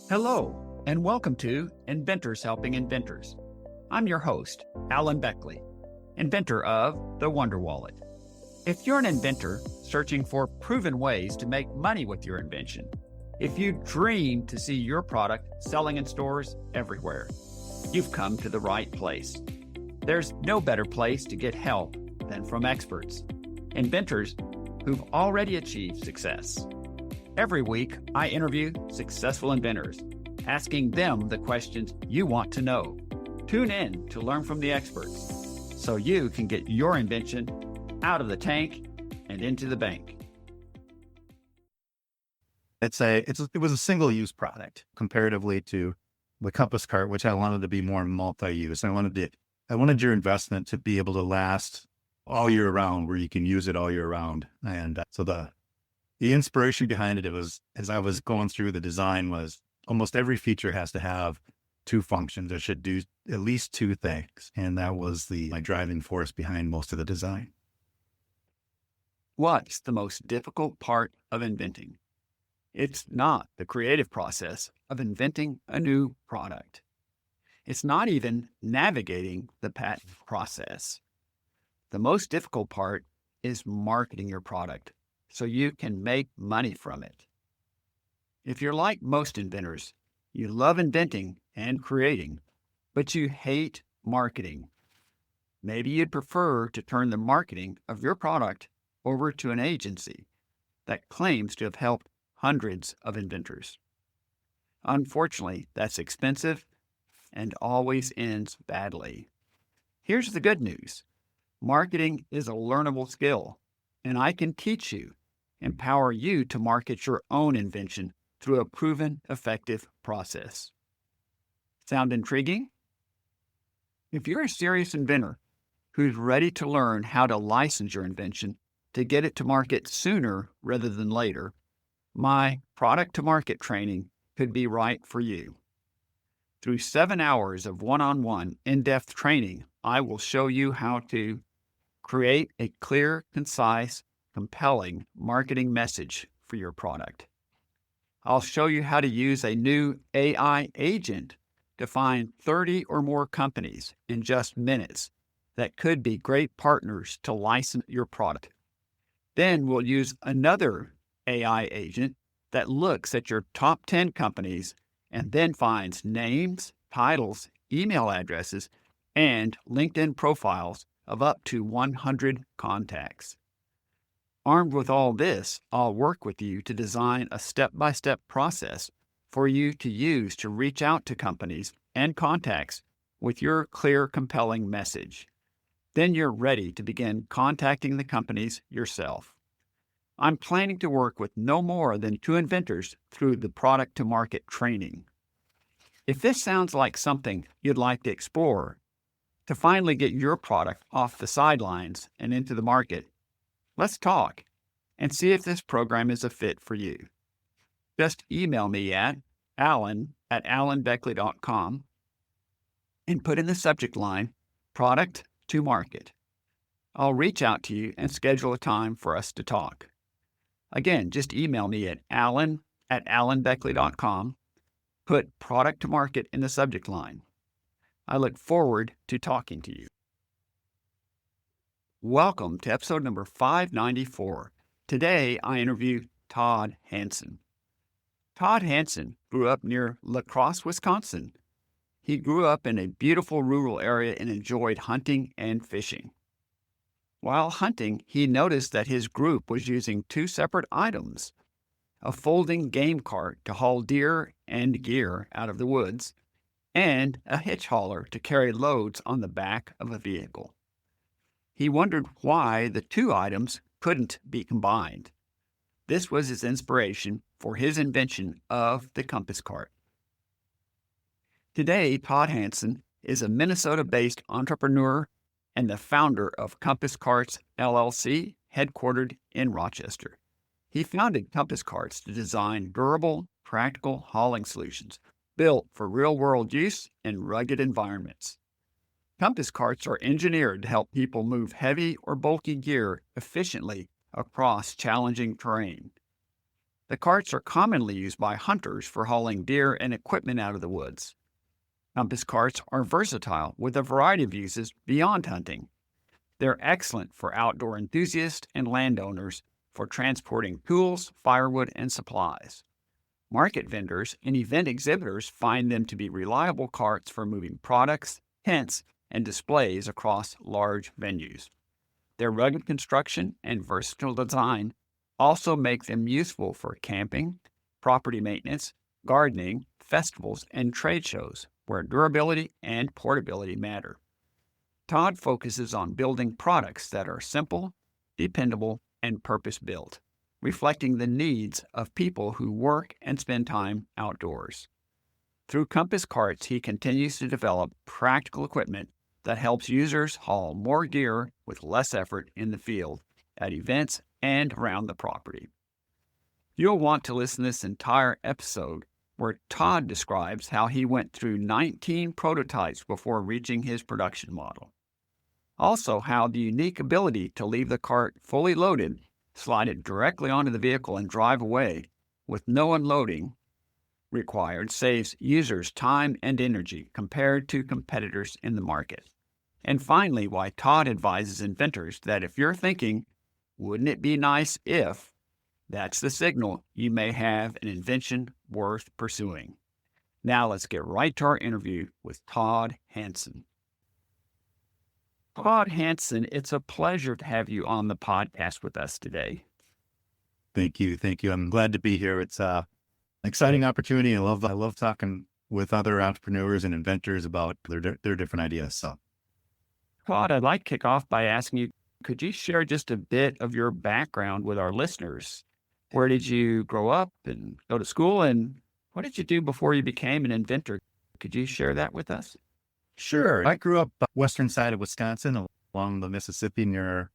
Hello, and welcome to Inventors Helping Inventors. I'm your host, Alan Beckley, inventor of the Wonder Wallet. If you're an inventor searching for proven ways to make money with your invention, if you dream to see your product selling in stores everywhere, you've come to the right place. There's no better place to get help than from experts, inventors who've already achieved success. Every week, I interview successful inventors, asking them the questions you want to know. Tune in to learn from the experts so you can get your invention out of the tank and into the bank. It was a single-use product comparatively to the Compass Cart, which I wanted to be more multi-use. I wanted your investment to be able to last all year round, where you can use it all year round. And so the inspiration behind it was, as I was going through the design, was almost every feature has to have two functions. It should do at least two things. And that was my driving force behind most of the design. What's the most difficult part of inventing? It's not the creative process of inventing a new product. It's not even navigating the patent process. The most difficult part is marketing your product so you can make money from it. If you're like most inventors, you love inventing and creating, but you hate marketing. Maybe you'd prefer to turn the marketing of your product over to an agency that claims to have helped hundreds of inventors. Unfortunately, that's expensive and always ends badly. Here's the good news. Marketing is a learnable skill, and I can teach you, empower you to market your own invention through a proven, effective process. Sound intriguing? If you're a serious inventor who's ready to learn how to license your invention to get it to market sooner rather than later, my product-to-market training could be right for you. Through 7 hours of one-on-one, in-depth training, I will show you how to create a clear, concise, compelling marketing message for your product. I'll show you how to use a new AI agent to find 30 or more companies in just minutes that could be great partners to license your product. Then we'll use another AI agent that looks at your top 10 companies and then finds names, titles, email addresses, and LinkedIn profiles of up to 100 contacts. Armed with all this, I'll work with you to design a step-by-step process for you to use to reach out to companies and contacts with your clear, compelling message. Then you're ready to begin contacting the companies yourself. I'm planning to work with no more than 2 inventors through the product-to-market training. If this sounds like something you'd like to explore, to finally get your product off the sidelines and into the market, let's talk and see if this program is a fit for you. Just email me at alan@alanbeckley.com and put in the subject line, Product to Market. I'll reach out to you and schedule a time for us to talk. Again, just email me at alan@alanbeckley.com. Put Product to Market in the subject line. I look forward to talking to you. Welcome to episode number 594. Today, I interview Todd Hanson. Todd Hanson grew up near La Crosse, Wisconsin. He grew up in a beautiful rural area and enjoyed hunting and fishing. While hunting, he noticed that his group was using 2 separate items: a folding game cart to haul deer and gear out of the woods, and a hitch hauler to carry loads on the back of a vehicle. He wondered why the 2 items couldn't be combined. This was his inspiration for his invention of the Compass Cart. Today, Todd Hanson is a Minnesota-based entrepreneur and the founder of Compass Carts, LLC, headquartered in Rochester. He founded Compass Carts to design durable, practical hauling solutions built for real-world use in rugged environments. Compass carts are engineered to help people move heavy or bulky gear efficiently across challenging terrain. The carts are commonly used by hunters for hauling deer and equipment out of the woods. Compass carts are versatile with a variety of uses beyond hunting. They're excellent for outdoor enthusiasts and landowners for transporting tools, firewood, and supplies. Market vendors and event exhibitors find them to be reliable carts for moving products, tents, and displays across large venues. Their rugged construction and versatile design also make them useful for camping, property maintenance, gardening, festivals, and trade shows where durability and portability matter. Todd focuses on building products that are simple, dependable, and purpose built, reflecting the needs of people who work and spend time outdoors. Through Compass Carts, he continues to develop practical equipment that helps users haul more gear with less effort in the field, at events, and around the property. You'll want to listen to this entire episode where Todd describes how he went through 19 prototypes before reaching his production model. Also, how the unique ability to leave the cart fully loaded, slide it directly onto the vehicle, and drive away with no unloading required saves users time and energy compared to competitors in the market. And finally, why Todd advises inventors that if you're thinking, wouldn't it be nice if, that's the signal you may have an invention worth pursuing. Now let's get right to our interview with Todd Hanson. Todd Hanson, it's a pleasure to have you on the podcast with us today. Thank you. Thank you. I'm glad to be here. It's an exciting opportunity. I love talking with other entrepreneurs and inventors about their different ideas. So, Todd, I'd like to kick off by asking you, could you share just a bit of your background with our listeners? Where did you grow up and go to school, and what did you do before you became an inventor? Could you share that with us? sure. I grew up western side of Wisconsin along the Mississippi near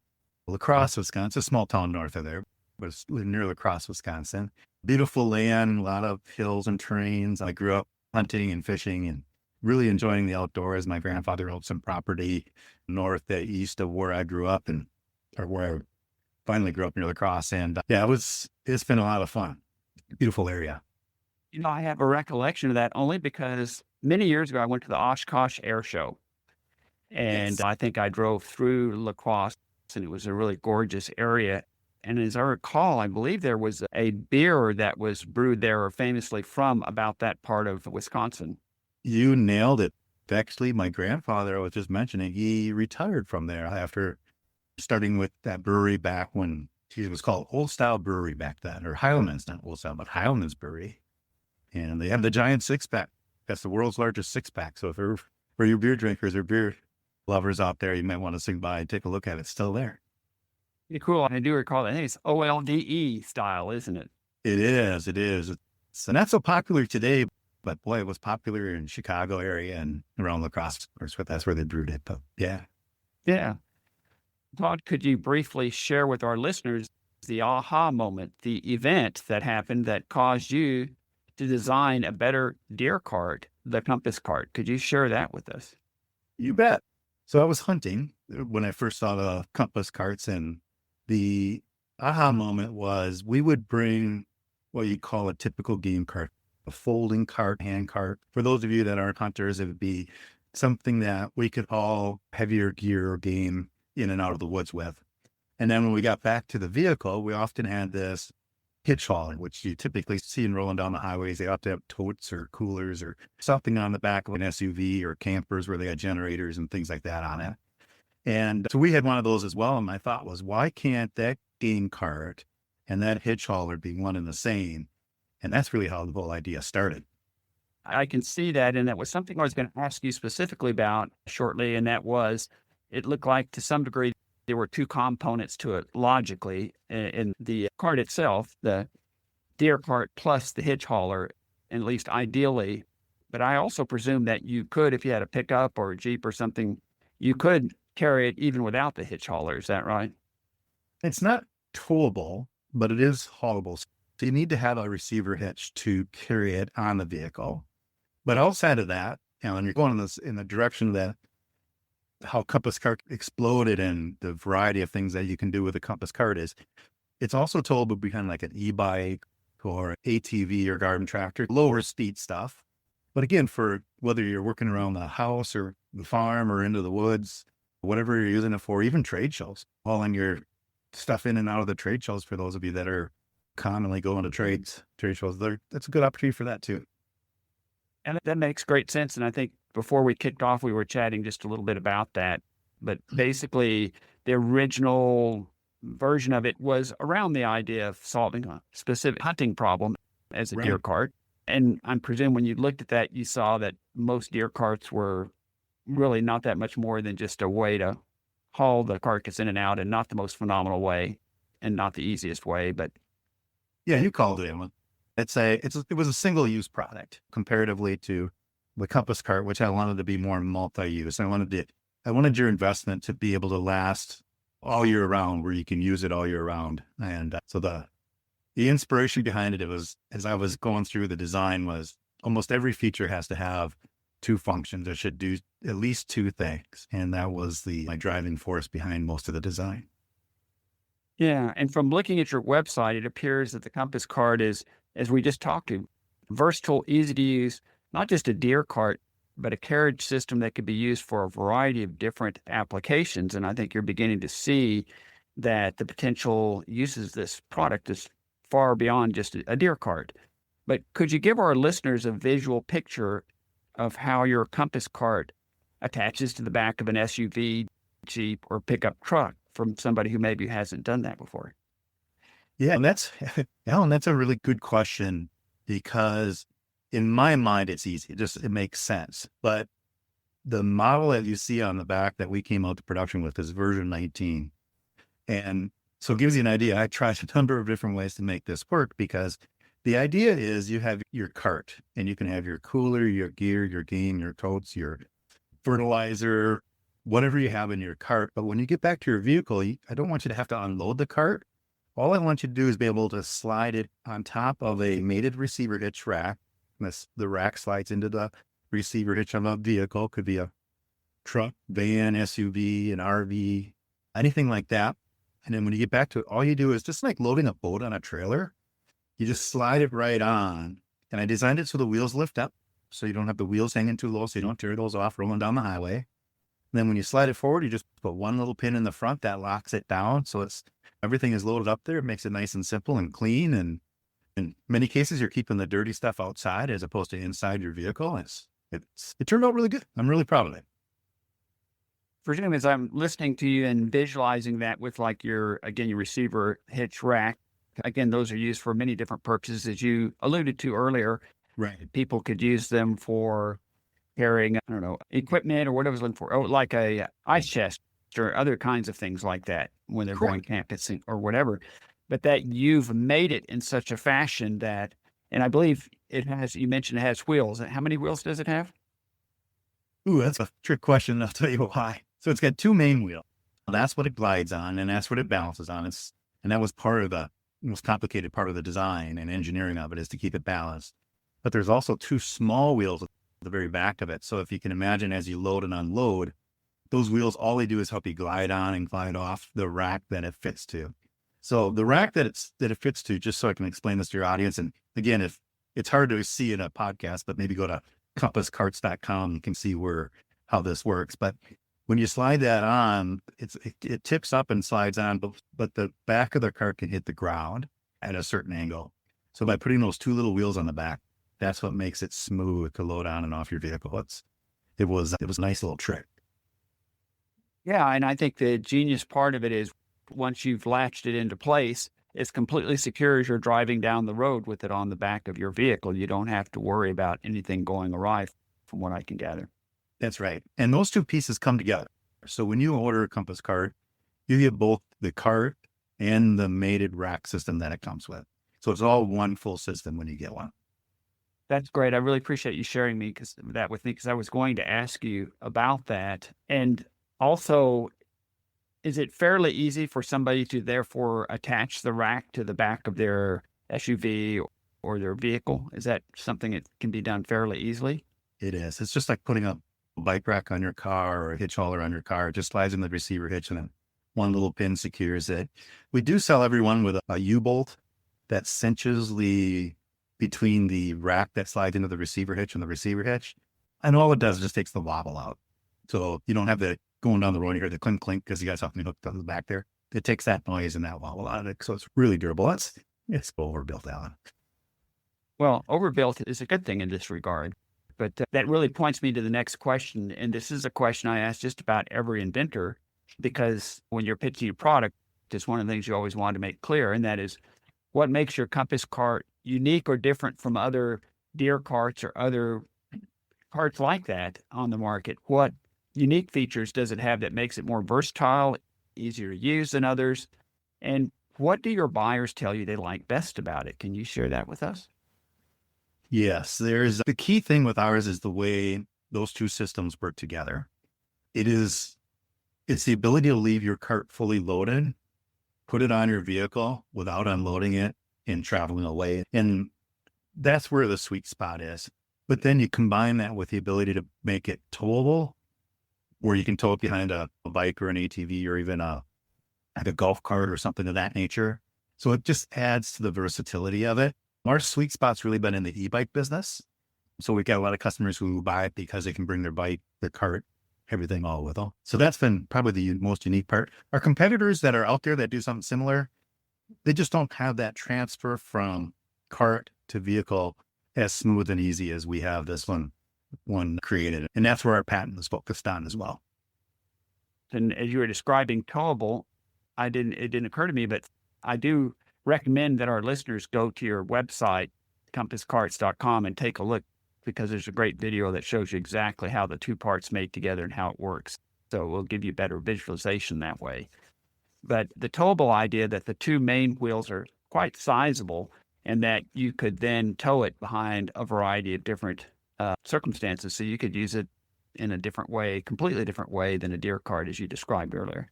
La Crosse, Wisconsin, a small town north of there, but it's near La Crosse, Wisconsin. Beautiful land, a lot of hills and terrains. I grew up hunting and fishing and really enjoying the outdoors. My grandfather owned some property north and east of where I grew up or where I finally grew up near La Crosse. And it's been a lot of fun. Beautiful area. I have a recollection of that only because many years ago I went to the Oshkosh Air Show, and Yes. I think I drove through La Crosse, and it was a really gorgeous area. And as I recall, I believe there was a beer that was brewed there or famously from about that part of Wisconsin. You nailed it. Actually, my grandfather, I was just mentioning, he retired from there after starting with that brewery back when it was called Old Style Brewery back then, or Heilman's, not Old Style, but Heilman's Brewery. And they have the giant six pack. That's the world's largest six pack. So if you're for your beer drinkers or beer lovers out there, you might want to swing by and take a look at it. It's still there. Pretty cool. I do recall that. I think it's OLDE style, isn't it? It is. It is. It's not so popular today, but boy, it was popular in Chicago area and around La Crosse. Of course, that's where they brewed it. But yeah. Yeah. Todd, could you briefly share with our listeners the aha moment, the event that happened that caused you to design a better deer cart, the Compass cart? Could you share that with us? You bet. So I was hunting when I first saw the Compass carts, and the aha moment was we would bring what you call a typical game cart, a folding cart, hand cart. For those of you that aren't hunters, it would be something that we could haul heavier gear or game in and out of the woods with. And then when we got back to the vehicle, we often had this hitch hauling, which you typically see in rolling down the highways. They often have totes or coolers or something on the back of an SUV or campers where they got generators and things like that on it. And so we had one of those as well. And my thought was, why can't that game cart and that hitch hauler be one and the same? And that's really how the whole idea started. I can see that. And that was something I was going to ask you specifically about shortly. And that was, it looked like to some degree, there were two components to it logically in the cart itself, the deer cart plus the hitch hauler, at least ideally. But I also presume that you could, if you had a pickup or a Jeep or something, you could carry it even without the hitch hauler. Is that right? It's not towable, but it is haulable. So you need to have a receiver hitch to carry it on the vehicle. But outside of that, when you're going in the direction that how Compass Cart exploded and the variety of things that you can do with a Compass Cart is, it's also towable behind like an e-bike or ATV or garden tractor, lower speed stuff. But again, for whether you're working around the house or the farm or into the woods, whatever you're using it for, even trade shows, hauling your stuff in and out of the trade shows for those of you that are commonly going to trade shows, that's a good opportunity for that too. And that makes great sense. And I think before we kicked off, we were chatting just a little bit about that. But basically, the original version of it was around the idea of solving a specific hunting problem as a deer Right. cart. And I'm presuming when you looked at that, you saw that most deer carts were really not that much more than just a way to haul the carcass in and out, and not the most phenomenal way and not the easiest way. But Yeah, you called it in. It was a single use product comparatively to the Compass cart, which I wanted to be more multi-use. I wanted your investment to be able to last all year round, where you can use it all year round. And so the inspiration behind it was, as I was going through the design, was almost every feature has to have two functions. It should do at least two things. And that was my driving force behind most of the design. yeah, and from looking at your website, it appears that the Compass cart is, as we just talked to, versatile, easy to use, not just a deer cart, but a carriage system that could be used for a variety of different applications. And I think you're beginning to see that the potential uses of this product is far beyond just a deer cart. But could you give our listeners a visual picture of how your Compass cart attaches to the back of an SUV, Jeep, or pickup truck from somebody who maybe hasn't done that before? Yeah, and Alan, that's a really good question, because in my mind, it's easy. It makes sense. But the model that you see on the back that we came out to production with is version 19. And so it gives you an idea. I tried a number of different ways to make this work, because the idea is you have your cart and you can have your cooler, your gear, your game, your totes, your fertilizer, whatever you have in your cart. But when you get back to your vehicle, I don't want you to have to unload the cart. All I want you to do is be able to slide it on top of a mated receiver hitch rack. The rack slides into the receiver hitch on the vehicle. Could be a truck, van, SUV, an RV, anything like that. And then when you get back to it, all you do is just like loading a boat on a trailer. You just slide it right on. And I designed it so the wheels lift up, so you don't have the wheels hanging too low, so you don't tear those off rolling down the highway. And then when you slide it forward, you just put one little pin in the front that locks it down. So everything is loaded up there. It makes it nice and simple and clean. And in many cases, you're keeping the dirty stuff outside as opposed to inside your vehicle. It turned out really good. I'm really proud of it. Presume as I'm listening to you and visualizing that with like your receiver hitch rack, again, those are used for many different purposes. As you alluded to earlier, Right. people could use them for carrying, I don't know, equipment or whatever it's looking for, like a ice chest or other kinds of things like that when they're going Correct. camping or whatever. But that you've made it in such a fashion that, and I believe you mentioned it has wheels. How many wheels does it have? Ooh, that's a trick question. I'll tell you why. So it's got two main wheels. That's what it glides on, and that's what it balances on. And that was part of the most complicated part of the design and engineering of it, is to keep it balanced. But there's also two small wheels at the very back of it. So if you can imagine, as you load and unload, those wheels, all they do is help you glide on and glide off the rack that it fits to. So the rack that it fits to, just so I can explain this to your audience. And again, if it's hard to see in a podcast, but maybe go to compasscarts.com, you can see how this works. But when you slide that on, it tips up and slides on, but the back of the cart can hit the ground at a certain angle. So by putting those two little wheels on the back, that's what makes it smooth to load on and off your vehicle. It was a nice little trick. Yeah, and I think the genius part of it is once you've latched it into place, it's completely secure as you're driving down the road with it on the back of your vehicle. You don't have to worry about anything going awry, from what I can gather. That's right. And those two pieces come together. So when you order a Compass cart, you get both the cart and the mated rack system that it comes with. So it's all one full system when you get one. That's great. I really appreciate you sharing that with me, because I was going to ask you about that. And also, is it fairly easy for somebody to therefore attach the rack to the back of their SUV or their vehicle? Is that something that can be done fairly easily? It is. It's just like putting a bike rack on your car or a hitch hauler on your car. It just slides in the receiver hitch and then one little pin secures it. We do sell everyone with a U-bolt that cinches between the rack that slides into the receiver hitch and the receiver hitch. And all it does is just takes the wobble out. So you don't have the going down the road, you hear the clink clink because you got something hooked on the back there. It takes that noise and that wobble out of it. So it's really durable. It's overbuilt, Alan. Well, overbuilt is a good thing in this regard. But that really points me to the next question. And this is a question I ask just about every inventor, because when you're pitching your product, it's one of the things you always want to make clear. And that is, what makes your compass cart unique or different from other deer carts or other carts like that on the market? What unique features does it have that makes it more versatile, easier to use than others? And what do your buyers tell you they like best about it? Can you share that with us? Yes, the key thing with ours is the way those two systems work together. It's the ability to leave your cart fully loaded, put it on your vehicle without unloading it and traveling away. And that's where the sweet spot is. But then you combine that with the ability to make it towable, where you can tow it behind a bike or an ATV or even like a golf cart or something of that nature. So it just adds to the versatility of it. Our sweet spot's really been in the e-bike business. So we've got a lot of customers who buy it because they can bring their bike, their cart, everything all with them. So that's been probably the most unique part. Our competitors that are out there that do something similar, they just don't have that transfer from cart to vehicle as smooth and easy as we have this one created. And that's where our patent is focused on as well. And as you were describing towable, it didn't occur to me, but I do recommend that our listeners go to your website, compasscarts.com, and take a look, because there's a great video that shows you exactly how the two parts made together and how it works. So we'll give you better visualization that way. But the towable idea that the two main wheels are quite sizable and that you could then tow it behind a variety of different circumstances. So you could use it in a different way, completely different way than a deer cart, as you described earlier.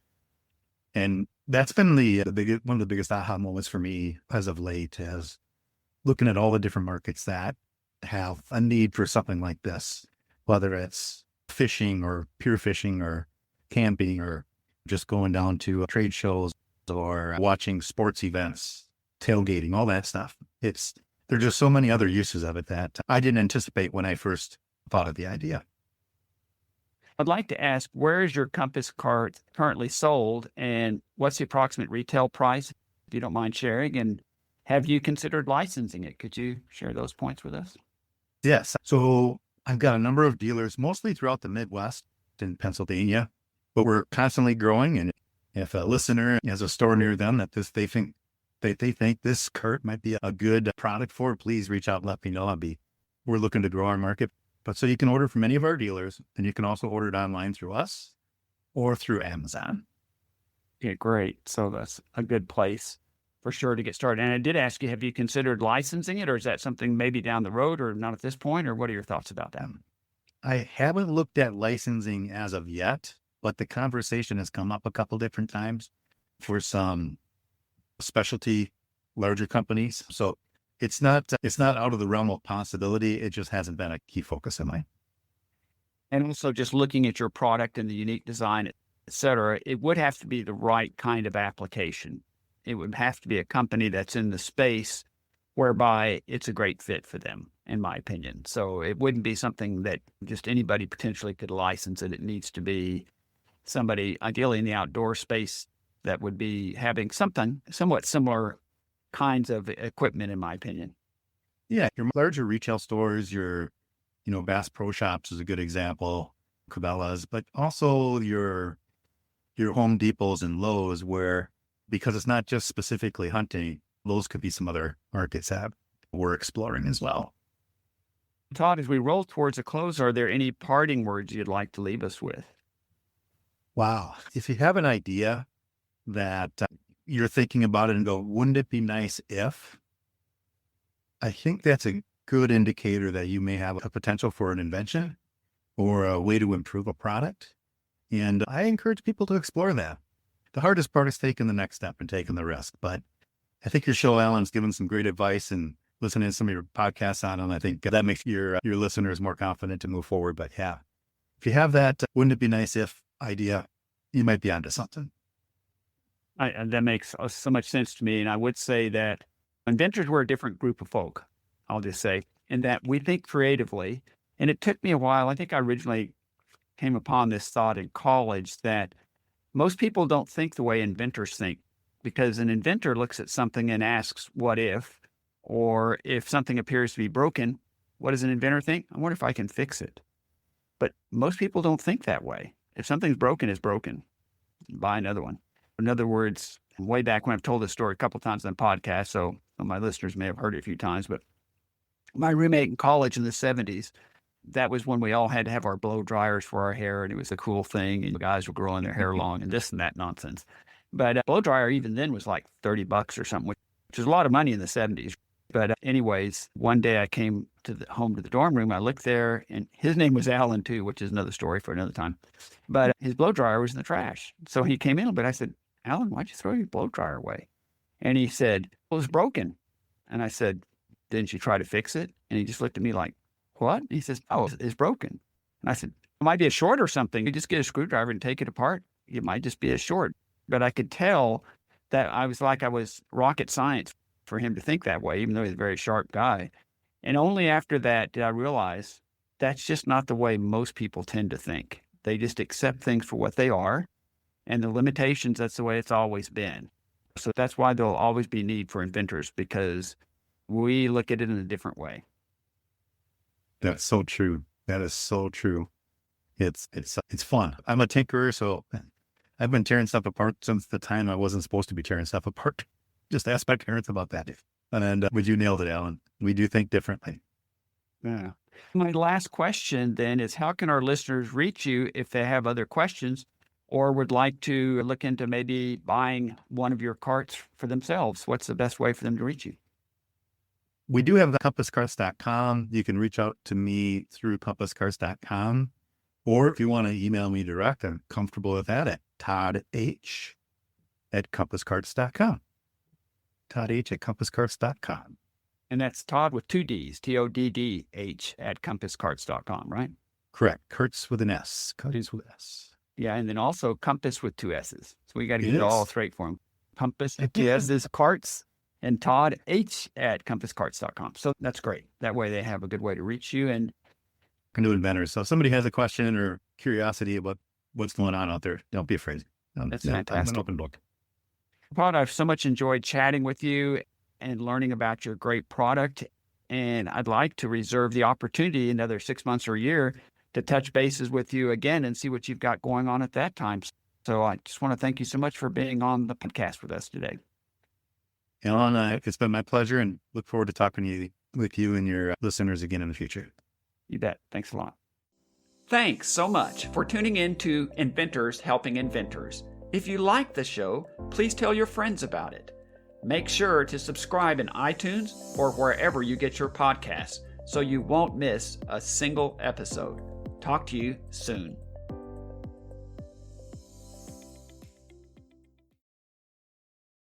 And that's been one of the biggest aha moments for me as of late, is looking at all the different markets that have a need for something like this, whether it's fishing or pure fishing or camping or just going down to trade shows or watching sports events, tailgating, all that stuff. There's just so many other uses of it that I didn't anticipate when I first thought of the idea. I'd like to ask, where is your compass cart currently sold, and what's the approximate retail price, if you don't mind sharing? And have you considered licensing it? Could you share those points with us? Yes. So I've got a number of dealers, mostly throughout the Midwest in Pennsylvania, but we're constantly growing. And if a listener has a store near them that they think this cart might be a good product for, please reach out and let me know. We're looking to grow our market. But so you can order from any of our dealers, and you can also order it online through us or through Amazon. Yeah, great. So that's a good place for sure to get started. And I did ask you, have you considered licensing it, or is that something maybe down the road, or not at this point, or what are your thoughts about that? I haven't looked at licensing as of yet, but the conversation has come up a couple different times for some specialty larger companies. So it's not out of the realm of possibility. It just hasn't been a key focus of mine. And also just looking at your product and the unique design, et cetera, it would have to be the right kind of application. It would have to be a company that's in the space whereby it's a great fit for them, in my opinion. So it wouldn't be something that just anybody potentially could license it. It needs to be somebody ideally in the outdoor space that would be having something somewhat similar kinds of equipment, in my opinion. Yeah. Your larger retail stores, your Bass Pro Shops is a good example, Cabela's, but also your Home Depots and Lowe's, where, because it's not just specifically hunting, those could be some other markets that we're exploring as well. Todd, as we roll towards a close, are there any parting words you'd like to leave us with? Wow. If you have an idea that you're thinking about it and go, wouldn't it be nice if? I think that's a good indicator that you may have a potential for an invention or a way to improve a product. And I encourage people to explore that. The hardest part is taking the next step and taking the risk. But I think your show, Alan's given some great advice, and listening to some of your podcasts on them, I think that makes your listeners more confident to move forward. But yeah, if you have that, wouldn't it be nice if idea, you might be onto something. That makes so much sense to me. And I would say that Inventors were a different group of folk, I'll just say, in that we think creatively. And it took me a while. I think I originally came upon this thought in college that most people don't think the way inventors think, because an inventor looks at something and asks, what if? Or if something appears to be broken, what does an inventor think? I wonder if I can fix it. But most people don't think that way. If something's broken, it's broken. Buy another one. In other words, way back when I've told this story a couple times on the podcast, so my listeners may have heard it a few times, but my roommate in college in the 70s, that was when we all had to have our blow dryers for our hair, and it was a cool thing, and guys were growing their hair long and this and that nonsense. But a blow dryer even then was like $30 or something, which was a lot of money in the 70s. But anyways, one day I came home to the dorm room. I looked there, and his name was Alan too, which is another story for another time. But his blow dryer was in the trash. So he came in, but I said, Alan, why'd you throw your blow dryer away? And he said, well, it was broken. And I said, didn't you try to fix it? And he just looked at me like, what? He says, oh, it's broken. And I said, it might be a short or something. You just get a screwdriver and take it apart. It might just be a short. But I could tell that I was rocket science for him to think that way, even though he's a very sharp guy. And only after that did I realize that's just not the way most people tend to think. They just accept things for what they are, and the limitations, that's the way it's always been. So that's why there'll always be need for inventors, because we look at it in a different way. That's so true. That is so true. It's fun. I'm a tinkerer, so I've been tearing stuff apart since the time I wasn't supposed to be tearing stuff apart. Just ask my parents about that. And but you nailed it, Alan. We do think differently. Yeah. My last question then is, how can our listeners reach you if they have other questions or would like to look into maybe buying one of your carts for themselves? What's the best way for them to reach you? We do have the compasscarts.com. You can reach out to me through compasscarts.com. Or if you want to email me direct, I'm comfortable with that at toddh@compasscarts.com. toddh@compasscarts.com. And that's Todd with two Ds, TODDH at compasscarts.com, right? Correct. Kurtz with an S. Kurtz with an S. Yeah. And then also Compass with two S's. So we got to get It it all is. straight for him. Compass with two S's, Carts, and Todd H at compasscarts.com. So that's great. That way they have a good way to reach you. And New inventors. So if somebody has a question or curiosity about what's going on out there, don't be afraid. That's I'm fantastic. an open book. Todd, I've so much enjoyed chatting with you and learning about your great product. And I'd like to reserve the opportunity another 6 months or a year to touch bases with you again and see what you've got going on at that time. So I just want to thank you so much for being on the podcast with us today. Alan, it's been my pleasure, and look forward to talking with you and your listeners again in the future. You bet. Thanks a lot. Thanks so much for tuning in to Inventors Helping Inventors. If you like the show, please tell your friends about it. Make sure to subscribe in iTunes or wherever you get your podcasts so you won't miss a single episode. Talk to you soon.